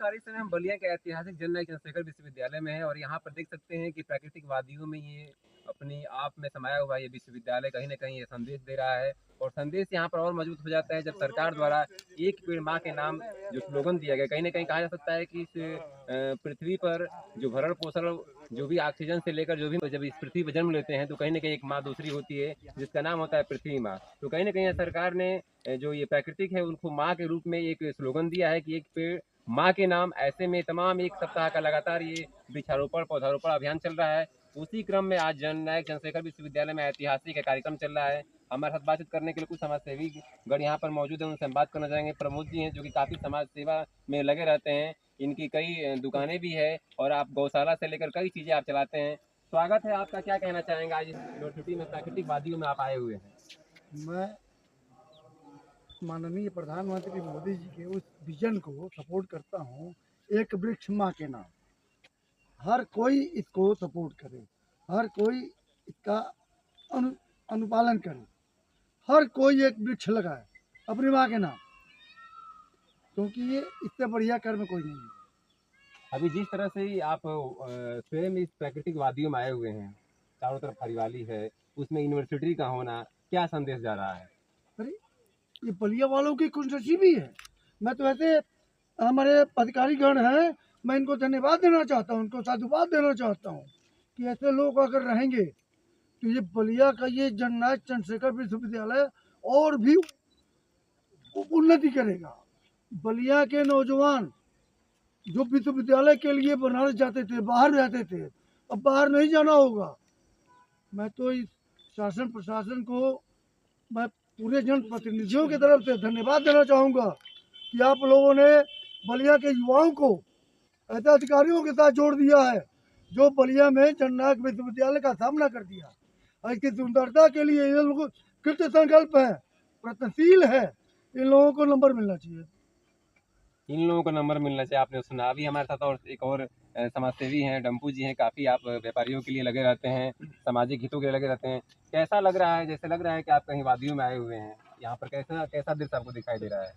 फिलहाल इस समय हम बलिया के ऐतिहासिक जननायक चंद्रशेखर विश्वविद्यालय में हैं और यहाँ पर देख सकते हैं कि प्राकृतिक वादियों में ये अपनी आप में समाया हुआ ये विश्वविद्यालय कहीं ना कहीं ये संदेश दे रहा है। और संदेश यहाँ पर और मजबूत हो जाता है जब सरकार द्वारा एक पेड़ माँ के नाम जो स्लोगन दिया गया, कहीं ना कहीं कहा जा सकता है कि इस पृथ्वी पर जो भरण पोषण जो भी ऑक्सीजन से लेकर जो भी जब इस पृथ्वी पर जन्म लेते हैं तो कहीं ना कहीं एक माँ दूसरी होती है जिसका नाम होता है पृथ्वी माँ। तो कहीं ना कहीं सरकार ने जो ये प्राकृतिक है उनको माँ के रूप में एक स्लोगन दिया है कि एक पेड़ माँ के नाम। ऐसे में तमाम एक सप्ताह का लगातार ये वृक्षारोपण पौधारोपण अभियान चल रहा है। उसी क्रम में आज जननायक चंद्रशेखर विश्वविद्यालय में ऐतिहासिक कार्यक्रम चल रहा है। हमारे साथ बातचीत करने के लिए कुछ समाज सेवी गण यहाँ पर मौजूद है, उनसे हम बात करना चाहेंगे। प्रमोद जी हैं जो कि काफी समाज सेवा में लगे रहते हैं, इनकी कई दुकानें भी है और आप गौशाला से लेकर कई चीजें आप चलाते हैं। स्वागत है आपका, क्या कहना चाहेंगे आज इस यूनिवर्सिटी में प्राकृतिक वादियों में आप आए हुए हैं? मैं माननीय प्रधानमंत्री मोदी जी के उस विजन को सपोर्ट करता हूँ, एक वृक्ष माँ के नाम। हर कोई इसको सपोर्ट करे, हर कोई इसका अनुपालन करे, हर कोई एक वृक्ष लगाए अपनी माँ के नाम, क्योंकि ये इससे बढ़िया कर्म कोई नहीं है। अभी जिस तरह से ही आप स्वयं इस प्राकृतिक वादियों में आए हुए हैं, चारों तरफ हरियाली है, उसमें यूनिवर्सिटी का होना क्या संदेश जा रहा है? अरे ये बलिया वालों की कुछ नसीबी है। मैं तो ऐसे हमारे अधिकारीगण हैं, मैं इनको धन्यवाद देना चाहता हूँ, इनको साधुवाद देना चाहता हूँ कि ऐसे लोग अगर रहेंगे तो ये बलिया का ये जननायक चंद्रशेखर विश्वविद्यालय और भी उन्नति करेगा। बलिया के नौजवान जो विश्वविद्यालय के लिए बनारस जाते थे, बाहर जाते थे, अब बाहर नहीं जाना होगा। मैं तो इस शासन प्रशासन को मैं पूरे जनप्रतिनिधियों की तरफ से धन्यवाद देना चाहूँगा कि आप लोगों ने बलिया के युवाओं को ऐसे अधिकारियों के साथ जोड़ दिया है जो बलिया में जननायक विश्वविद्यालय का सामना कर दिया। और इसकी सुंदरता के लिए ये लोग कृत संकल्प है, प्रयत्नशील है, इन लोगों को नंबर मिलना चाहिए। इन लोगों को नंबर मिलना चाहिए, आपने सुना। अभी हमारे साथ और एक और समाज सेवी हैं, डम्पू जी हैं, काफी आप व्यापारियों के लिए लगे रहते हैं, सामाजिक हितों के लिए लगे रहते हैं। कैसा लग रहा है? जैसे लग रहा है कि आप कहीं वादियों में आए हुए हैं, यहाँ पर कैसा कैसा दृश्य आपको दिखाई दे रहा है?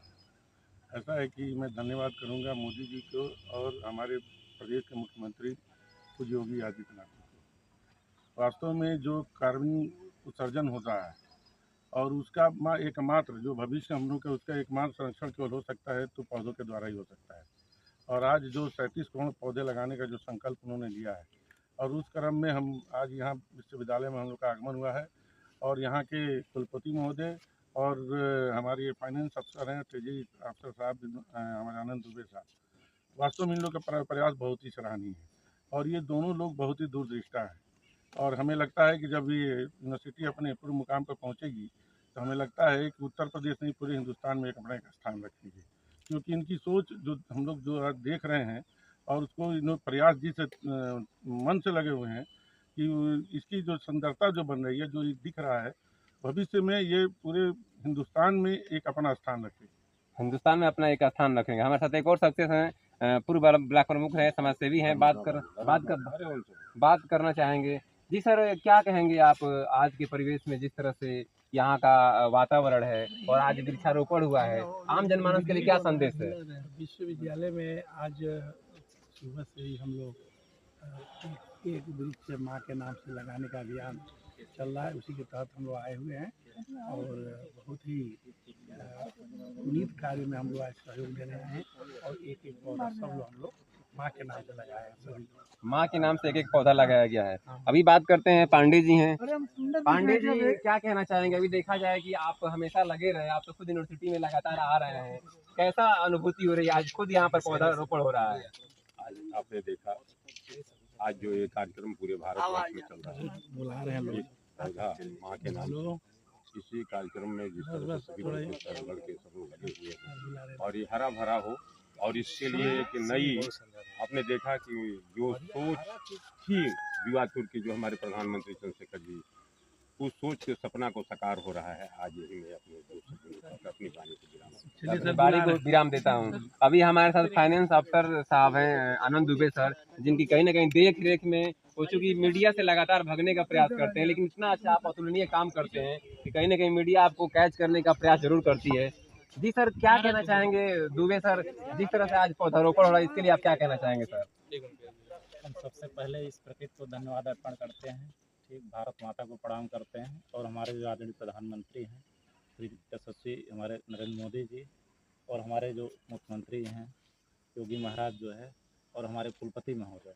ऐसा है कि मैं धन्यवाद करूंगा मोदी जी को और हमारे प्रदेश के मुख्यमंत्री श्री योगी आदित्यनाथ जी को। वास्तव में जो कार्बन उत्सर्जन होता है और उसका एकमात्र जो भविष्य हम लोग का उसका एकमात्र संरक्षण केवल हो सकता है तो पौधों के द्वारा ही हो सकता है। और आज जो 37 करोड़ पौधे लगाने का जो संकल्प उन्होंने लिया है और उस क्रम में हम आज यहाँ विश्वविद्यालय में हम लोग का आगमन हुआ है और यहाँ के कुलपति महोदय और हमारे फाइनेंस अफसर हैं तेजी अफसर साहब, हमारे आनंद दुबे साहब, वास्तव में इन लोग का प्रयास बहुत ही सराहनीय है और ये दोनों लोग बहुत ही दूरदृष्टा है। और हमें लगता है कि जब ये यूनिवर्सिटी अपने पूर्व मुकाम पर पहुंचेगी तो हमें लगता है कि उत्तर प्रदेश नहीं पूरे हिंदुस्तान में एक अपना एक स्थान रखेगी, क्योंकि इनकी सोच जो हम लोग जो आज देख रहे हैं और उसको इन प्रयास जिस मन से लगे हुए हैं कि इसकी जो सुंदरता जो बन रही है, जो दिख रहा है, भविष्य में ये पूरे हिंदुस्तान में एक अपना स्थान रखेगी। हिंदुस्तान में अपना एक स्थान रखेंगे। हमारे साथ एक और सक्सेस हैं, पूर्व ब्लॉक प्रमुख हैं, समाज सेवी हैं, बात करना चाहेंगे। जी सर, क्या कहेंगे आप आज के परिवेश में, जिस तरह से यहाँ का वातावरण है और आज वृक्षारोपण हुआ है, आम जनमानस के लिए क्या संदेश है? विश्वविद्यालय में आज सुबह से ही हम लोग एक वृक्ष माँ के नाम से लगाने का अभियान चल रहा है, उसी के तहत हम लोग आए हुए हैं और बहुत ही पुनीत कार्य में हम लोग आज सहयोग दे रहे हैं और एक एक पौधा सब लोग हम लोग माँ के नाम से लगाए हैं। सभी माँ के नाम से एक एक पौधा लगाया गया है। अभी बात करते हैं, पांडे जी हैं। पांडे जी, क्या कहना चाहेंगे? अभी देखा जाए कि आप हमेशा लगे रहे, आप तो खुद यूनिवर्सिटी में लगातार आ रहे हैं, कैसा अनुभूति हो रही है आज खुद यहाँ पर पौधा रोपण हो रहा है? आज आपने देखा आज जो ये कार्यक्रम पूरे भारतवर्ष में चल रहा है, बुला रहे हैं लोग पौधा माँ के नाम, इसी कार्यक्रम में जिस तरह से सभी लड़के सब लोग लगे हुए हैं और ये हरा भरा हो, और इसके लिए एक नई आपने देखा कि जो सोच थी युवाचुर की, जो हमारे प्रधानमंत्री चंद्रशेखर जी, उस सोच के सपना को साकार हो रहा है। आज यही मैं अपनी बारी को विराम देता हूँ। अभी हमारे साथ फाइनेंस अफसर साहब हैं, आनंद दुबे सर, जिनकी कहीं ना कहीं देख रेख में वो चूंकि मीडिया से लगातार भगने का प्रयास करते हैं, लेकिन इतना अच्छा आप अतुलनीय काम करते हैं कि कहीं ना कहीं मीडिया आपको कैच करने का प्रयास जरूर करती है। जी सर, क्या कहना चाहेंगे दुबे सर, जिस तरह से आज पौधारोपण हो रहा है, इसके लिए आप क्या कहना चाहेंगे सर? हम सबसे पहले इस प्रकृति को धन्यवाद अर्पण करते हैं, ठीक, भारत माता को प्रणाम करते हैं और हमारे जो आदरणीय प्रधानमंत्री हैं श्री यशस्वी हमारे नरेंद्र मोदी जी, और हमारे जो मुख्यमंत्री हैं योगी महाराज जो है, और हमारे कुलपति महोदय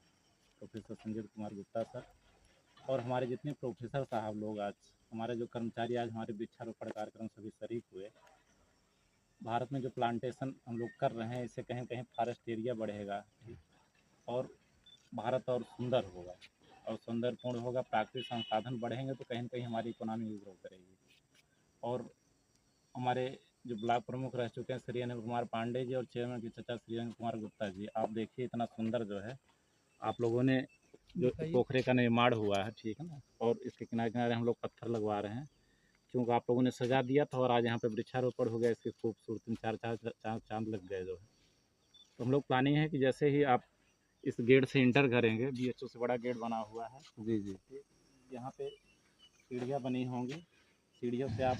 प्रोफेसर संजय कुमार गुप्ता सर, और हमारे जितने प्रोफेसर साहब लोग, आज हमारे जो कर्मचारी आज हमारे वृक्षारोपण कार्यक्रम सभी शरीक हुए। भारत में जो प्लांटेशन हम लोग कर रहे हैं, इससे कहीं कहीं फॉरेस्ट एरिया बढ़ेगा, ठीक, और भारत और सुंदर होगा और सौंदर्यपूर्ण होगा, प्राकृतिक संसाधन बढ़ेंगे तो कहीं न कहीं हमारी इकोनॉमी भी ग्रो करेगी। और हमारे जो ब्लॉक प्रमुख रह चुके हैं श्री अनिल कुमार पांडे जी, और चेयरमैन के चचा श्री अनिल कुमार गुप्ता जी, आप देखिए इतना सुंदर जो है आप लोगों ने जो पोखरे का निर्माण हुआ है, ठीक है ना, और इसके किनारे किनारे हम लोग पत्थर लगवा रहे हैं, क्योंकि आप लोगों ने सजा दिया था और आज यहाँ पे वृक्षारोपण हो गया, इसकी खूबसूरती में चार चांद लग गए जो है। तो हम लोग प्लानिंग है कि जैसे ही आप इस गेट से इंटर करेंगे, BHO से बड़ा गेट बना हुआ है, जी जी, यहाँ पे सीढ़ियाँ बनी होंगी, सीढ़ियों से आप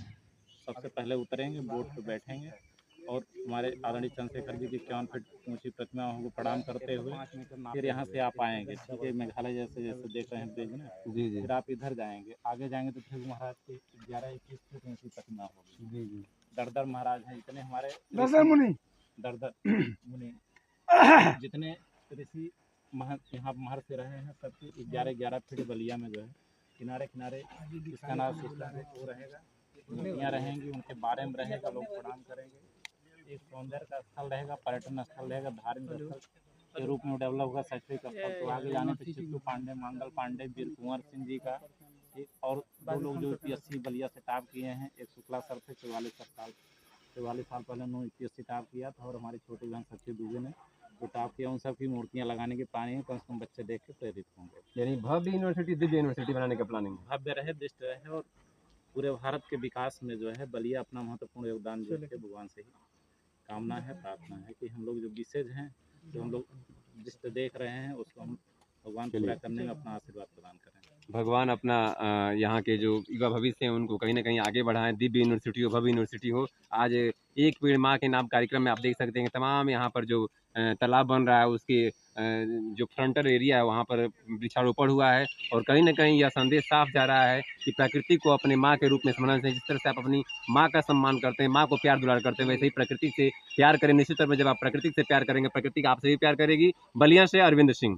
सबसे पहले उतरेंगे, बोट पे बैठेंगे और हमारे आदरणीय चंद्रशेखर जी की 51 फीट ऊंची प्रतिमाओं को प्रणाम करते हुए फिर यहाँ से आप आएंगे, ठीक है, मेघालय जैसे जैसे देख रहे हैं ब्रिज में, जी जी, फिर आप इधर जाएंगे, आगे जाएंगे तो फिर महाराज की 11-21 फीट ऊंची प्रतिमा होगी। जी जी, दरदर महाराज हैं, इतने हमारे दरअसल मुनि दरदर मुनि जितने ऋषि यहाँ महर से रहे हैं, सबकी 11-11 फीट बलिया में जो है किनारे किनारे इसका नाम वो रहेगा, मूर्तियाँ रहेंगी, उनके बारे में रहेगा, लोग प्रणाम करेंगे। एक सौंदर्य का स्थल रहेगा, पर्यटन स्थल रहेगा, धार्मिक स्थल के रूप में डेवलप होगा, शैक्षणिक स्थल। तो आगे जाने पे चित्तू पांडे, मंगल पांडे, वीर कुंवर सिंह जी का एक और दो लोग जो UPSC बलिया से टॉप किए हैं, एक शुक्ला सर थे 44 साल पहले उन्होंने UPSC टॉप किया था, और हमारी छोटी बहन सच्ची दुबे ने जो टॉप किया, उन सब की मूर्तियाँ लगाने की प्लानिंग है, कम से कम बच्चे देख के प्रेरित होंगे। यानी भव्य यूनिवर्सिटी, दिव्य यूनिवर्सिटी बनाने का प्लानिंग है। भव्य रहे, दिष्ट रहे, और पूरे भारत के विकास में जो है बलिया अपना महत्वपूर्ण योगदान दे के भगवान से ही कामना है, प्रार्थना है कि हम लोग जो विशेष हैं, जो हम लोग जिस देख रहे हैं, उसको हम भगवान पूरा करने में अपना आशीर्वाद प्रदान करें। भगवान अपना यहाँ के जो युवा भविष्य हैं उनको कहीं ना कहीं आगे बढ़ाएं, दिव्य यूनिवर्सिटी हो, भव्य यूनिवर्सिटी हो। आज एक पेड़ माँ के नाम कार्यक्रम में आप देख सकते हैं तमाम यहाँ पर जो तालाब बन रहा है उसके जो फ्रंटल एरिया है वहाँ पर वृक्षारोपण हुआ है, और कहीं ना कहीं यह संदेश साफ जा रहा है कि प्रकृति को अपने माँ के रूप में समझना चाहिए। जिस तरह से आप अपनी माँ का सम्मान करते हैं, माँ को प्यार दुलार करते हैं, वैसे ही प्रकृति से प्यार करें। निश्चित तौर पर जब आप प्रकृति से प्यार करेंगे, प्रकृति आपसे भी प्यार करेगी। बलिया से अरविंद सिंह।